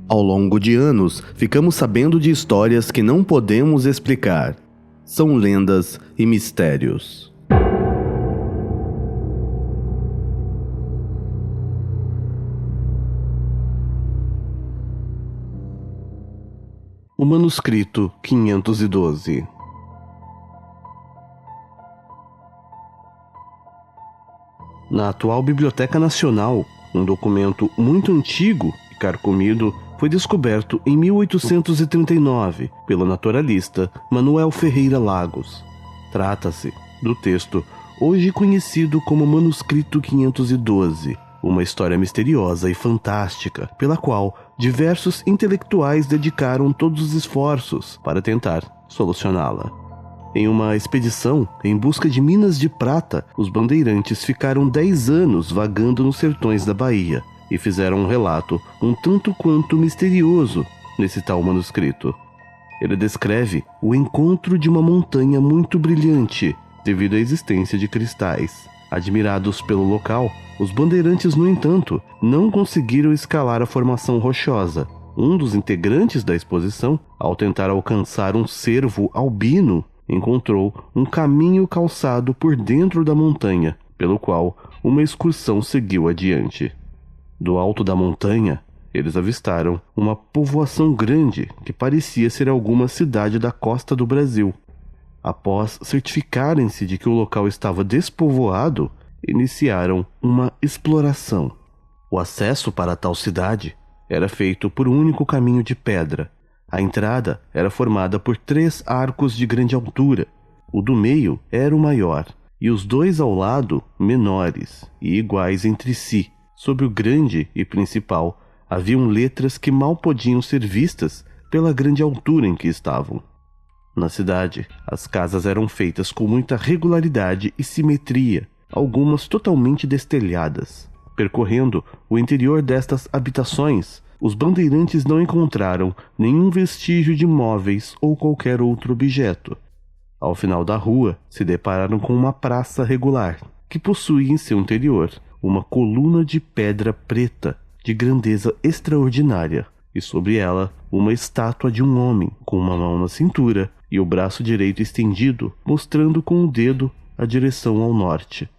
Ao longo de anos, ficamos sabendo de histórias que não podemos explicar. São lendas e mistérios. O manuscrito 512. Na atual Biblioteca Nacional, um documento muito antigo e carcomido foi descoberto em 1839 pelo naturalista Manuel Ferreira Lagos. Trata-se do texto hoje conhecido como Manuscrito 512, uma história misteriosa e fantástica pela qual diversos intelectuais dedicaram todos os esforços para tentar solucioná-la. Em uma expedição em busca de minas de prata, os bandeirantes ficaram 10 anos vagando nos sertões da Bahia e fizeram um relato um tanto quanto misterioso nesse tal manuscrito. Ele descreve o encontro de uma montanha muito brilhante devido à existência de cristais. Admirados pelo local, os bandeirantes, no entanto, não conseguiram escalar a formação rochosa. Um dos integrantes da exposição, ao tentar alcançar um cervo albino, encontrou um caminho calçado por dentro da montanha, pelo qual uma excursão seguiu adiante. Do alto da montanha, eles avistaram uma povoação grande que parecia ser alguma cidade da costa do Brasil. Após certificarem-se de que o local estava despovoado, iniciaram uma exploração. O acesso para tal cidade era feito por um único caminho de pedra. A entrada era formada por 3 arcos de grande altura. O do meio era o maior, e os 2 ao lado menores e iguais entre si. Sobre o grande e principal haviam letras que mal podiam ser vistas pela grande altura em que estavam. Na cidade, as casas eram feitas com muita regularidade e simetria, algumas totalmente destelhadas. Percorrendo o interior destas habitações, os bandeirantes não encontraram nenhum vestígio de móveis ou qualquer outro objeto. Ao final da rua, se depararam com uma praça regular, que possuía em seu interior uma coluna de pedra preta de grandeza extraordinária, e sobre ela uma estátua de um homem com uma mão na cintura e o braço direito estendido, mostrando com o dedo a direção ao norte.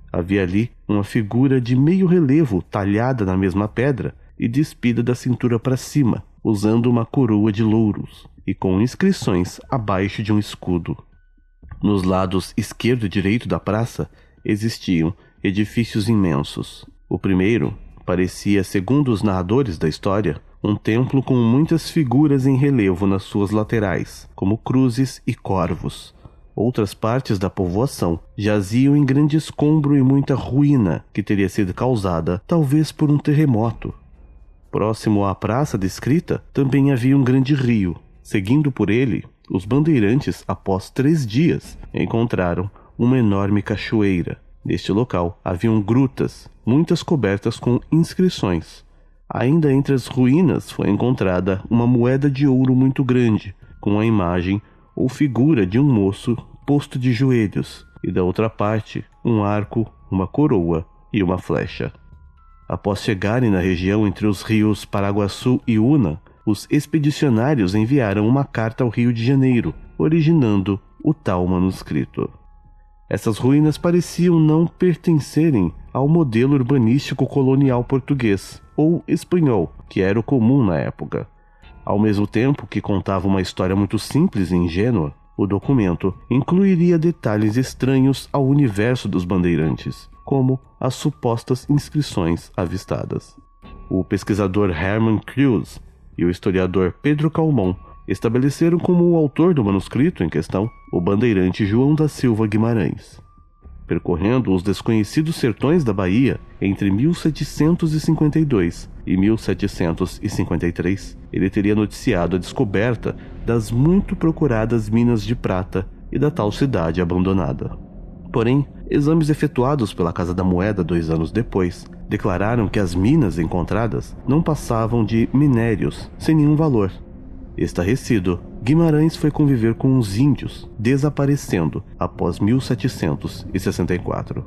Havia ali uma figura de meio relevo talhada na mesma pedra e despida da cintura para cima, usando uma coroa de louros e com inscrições abaixo de um escudo. Nos lados esquerdo e direito da praça existiam edifícios imensos. O primeiro parecia, segundo os narradores da história, um templo com muitas figuras em relevo nas suas laterais, como cruzes e corvos. Outras partes da povoação jaziam em grande escombro e muita ruína que teria sido causada, talvez, por um terremoto. Próximo à praça descrita, também havia um grande rio. Seguindo por ele, os bandeirantes, após 3 dias, encontraram uma enorme cachoeira. Neste local haviam grutas, muitas cobertas com inscrições. Ainda entre as ruínas foi encontrada uma moeda de ouro muito grande, com a imagem ou figura de um moço posto de joelhos, e da outra parte um arco, uma coroa e uma flecha. Após chegarem na região entre os rios Paraguaçu e Una, os expedicionários enviaram uma carta ao Rio de Janeiro, originando o tal manuscrito. Essas ruínas pareciam não pertencerem ao modelo urbanístico colonial português ou espanhol, que era o comum na época. Ao mesmo tempo que contava uma história muito simples e ingênua, o documento incluiria detalhes estranhos ao universo dos bandeirantes, como as supostas inscrições avistadas. O pesquisador Hermann Cruz e o historiador Pedro Calmon estabeleceram como o autor do manuscrito em questão o bandeirante João da Silva Guimarães. Percorrendo os desconhecidos sertões da Bahia entre 1752 e 1753, ele teria noticiado a descoberta das muito procuradas minas de prata e da tal cidade abandonada. Porém, exames efetuados pela Casa da Moeda 2 anos depois declararam que as minas encontradas não passavam de minérios sem nenhum valor. Estarrecido, Guimarães foi conviver com os índios, desaparecendo após 1764.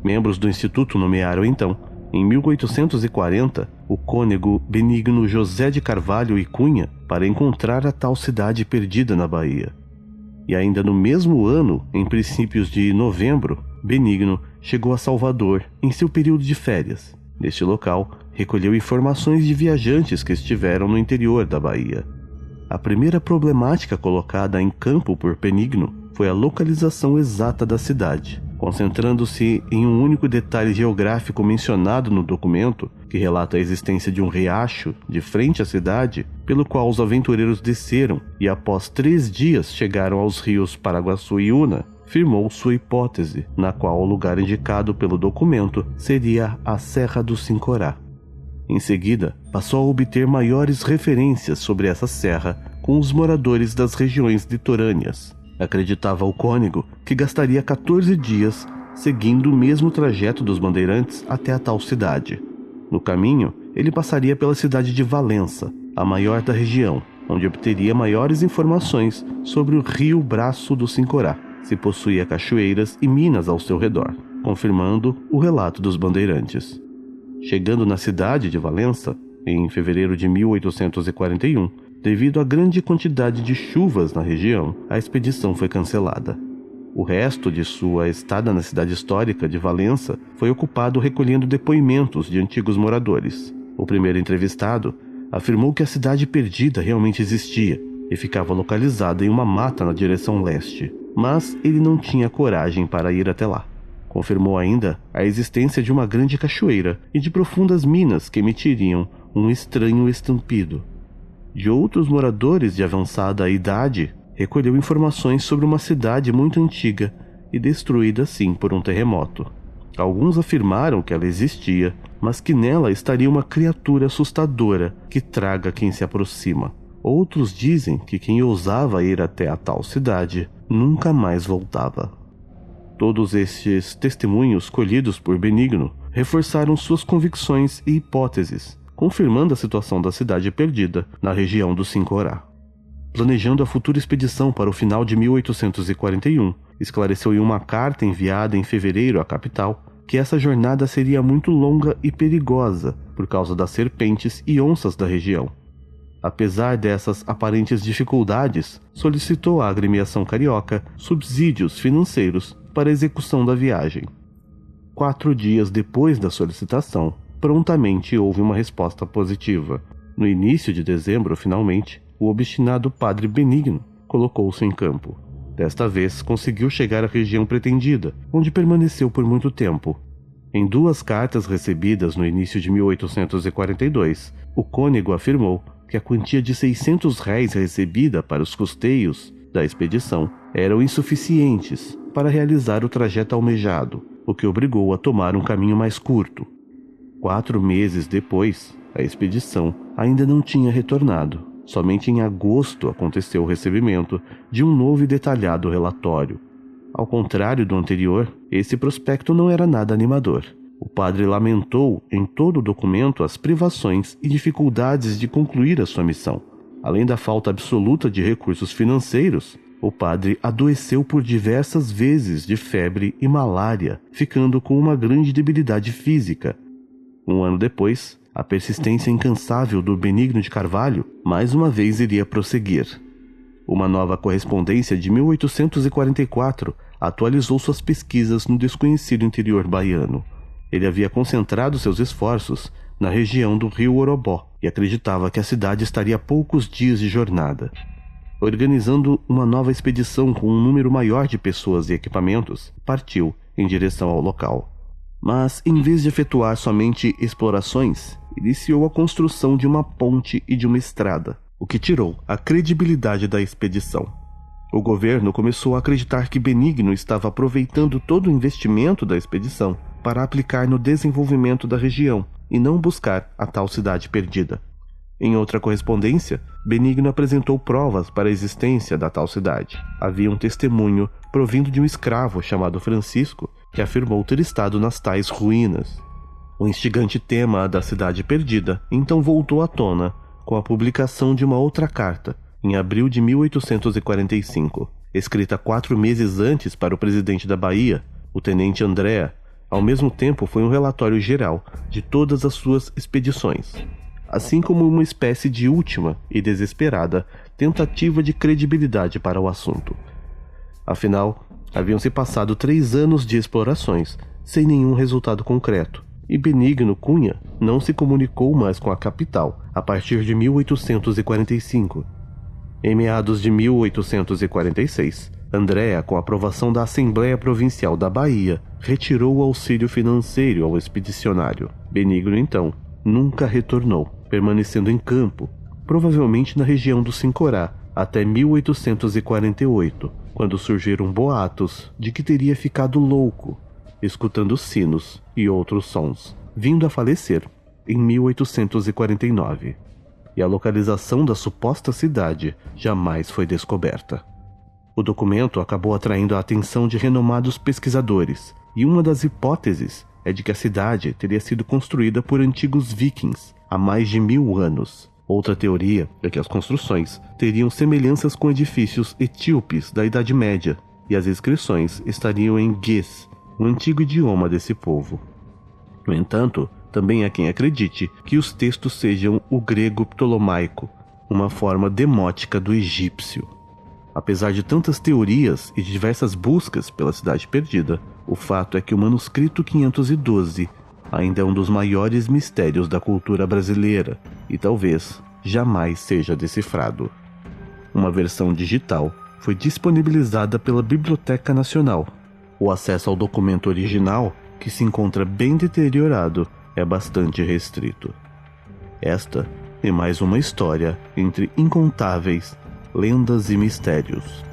Membros do Instituto nomearam então em 1840, o cônego Benigno José de Carvalho e Cunha para encontrar a tal cidade perdida na Bahia. E ainda no mesmo ano, em princípios de novembro, Benigno chegou a Salvador em seu período de férias. Neste local, recolheu informações de viajantes que estiveram no interior da Bahia. A primeira problemática colocada em campo por Benigno foi a localização exata da cidade, concentrando-se em um único detalhe geográfico mencionado no documento, que relata a existência de um riacho de frente à cidade, pelo qual os aventureiros desceram e após 3 dias chegaram aos rios Paraguaçu e Una. Firmou sua hipótese, na qual o lugar indicado pelo documento seria a Serra do Sincorá. Em seguida, passou a obter maiores referências sobre essa serra com os moradores das regiões litorâneas. Acreditava o cônego que gastaria 14 dias seguindo o mesmo trajeto dos bandeirantes até a tal cidade. No caminho, ele passaria pela cidade de Valença, a maior da região, onde obteria maiores informações sobre o rio Braço do Sincorá, se possuía cachoeiras e minas ao seu redor, confirmando o relato dos bandeirantes. Chegando na cidade de Valença, em fevereiro de 1841, devido à grande quantidade de chuvas na região, a expedição foi cancelada. O resto de sua estada na cidade histórica de Valença foi ocupado recolhendo depoimentos de antigos moradores. O primeiro entrevistado afirmou que a cidade perdida realmente existia e ficava localizada em uma mata na direção leste, mas ele não tinha coragem para ir até lá. Confirmou ainda a existência de uma grande cachoeira e de profundas minas que emitiriam um estranho estampido. De outros moradores de avançada idade, recolheu informações sobre uma cidade muito antiga e destruída sim por um terremoto. Alguns afirmaram que ela existia, mas que nela estaria uma criatura assustadora que traga quem se aproxima. Outros dizem que quem ousava ir até a tal cidade nunca mais voltava. Todos estes testemunhos colhidos por Benigno reforçaram suas convicções e hipóteses, confirmando a situação da cidade perdida na região do Sincorá. Planejando a futura expedição para o final de 1841, esclareceu em uma carta enviada em fevereiro à capital que essa jornada seria muito longa e perigosa por causa das serpentes e onças da região. Apesar dessas aparentes dificuldades, solicitou à agremiação carioca subsídios financeiros para a execução da viagem. 4 dias depois da solicitação, prontamente houve uma resposta positiva. No início de dezembro, finalmente, o obstinado padre Benigno colocou-se em campo. Desta vez, conseguiu chegar à região pretendida, onde permaneceu por muito tempo. Em 2 cartas recebidas no início de 1842, o cônego afirmou que a quantia de R$600 recebida para os custeios da expedição eram insuficientes para realizar o trajeto almejado, o que obrigou a tomar um caminho mais curto. 4 meses depois, a expedição ainda não tinha retornado. Somente em agosto aconteceu o recebimento de um novo e detalhado relatório. Ao contrário do anterior, esse prospecto não era nada animador. O padre lamentou em todo o documento as privações e dificuldades de concluir a sua missão. Além da falta absoluta de recursos financeiros, o padre adoeceu por diversas vezes de febre e malária, ficando com uma grande debilidade física. 1 ano depois, a persistência incansável do Benigno de Carvalho mais uma vez iria prosseguir. Uma nova correspondência de 1844 atualizou suas pesquisas no desconhecido interior baiano. Ele havia concentrado seus esforços na região do rio Orobó e acreditava que a cidade estaria a poucos dias de jornada. Organizando uma nova expedição com um número maior de pessoas e equipamentos, partiu em direção ao local. Mas, em vez de efetuar somente explorações, iniciou a construção de uma ponte e de uma estrada, o que tirou a credibilidade da expedição. O governo começou a acreditar que Benigno estava aproveitando todo o investimento da expedição para aplicar no desenvolvimento da região e não buscar a tal cidade perdida. Em outra correspondência, Benigno apresentou provas para a existência da tal cidade. Havia um testemunho provindo de um escravo chamado Francisco, que afirmou ter estado nas tais ruínas. O instigante tema da cidade perdida então voltou à tona com a publicação de uma outra carta, em abril de 1845, escrita 4 meses antes para o presidente da Bahia, o tenente Andrea, Ao mesmo tempo, foi um relatório geral de todas as suas expedições, assim como uma espécie de última e desesperada tentativa de credibilidade para o assunto. Afinal, haviam se passado 3 anos de explorações sem nenhum resultado concreto, e Benigno Cunha não se comunicou mais com a capital a partir de 1845. Em meados de 1846, Andréa, com a aprovação da Assembleia Provincial da Bahia, retirou o auxílio financeiro ao expedicionário. Benigno, então, nunca retornou, permanecendo em campo, provavelmente na região do Sincorá, até 1848, quando surgiram boatos de que teria ficado louco, escutando sinos e outros sons, vindo a falecer em 1849. E a localização da suposta cidade jamais foi descoberta. O documento acabou atraindo a atenção de renomados pesquisadores, e uma das hipóteses é de que a cidade teria sido construída por antigos vikings há mais de 1000 anos. Outra teoria é que as construções teriam semelhanças com edifícios etíopes da Idade Média, e as inscrições estariam em Ge'ez, o antigo idioma desse povo. No entanto, também há quem acredite que os textos sejam o grego ptolomaico, uma forma demótica do egípcio. Apesar de tantas teorias e de diversas buscas pela cidade perdida, o fato é que o manuscrito 512 ainda é um dos maiores mistérios da cultura brasileira e talvez jamais seja decifrado. Uma versão digital foi disponibilizada pela Biblioteca Nacional. O acesso ao documento original, que se encontra bem deteriorado, é bastante restrito. Esta é mais uma história entre incontáveis lendas e mistérios.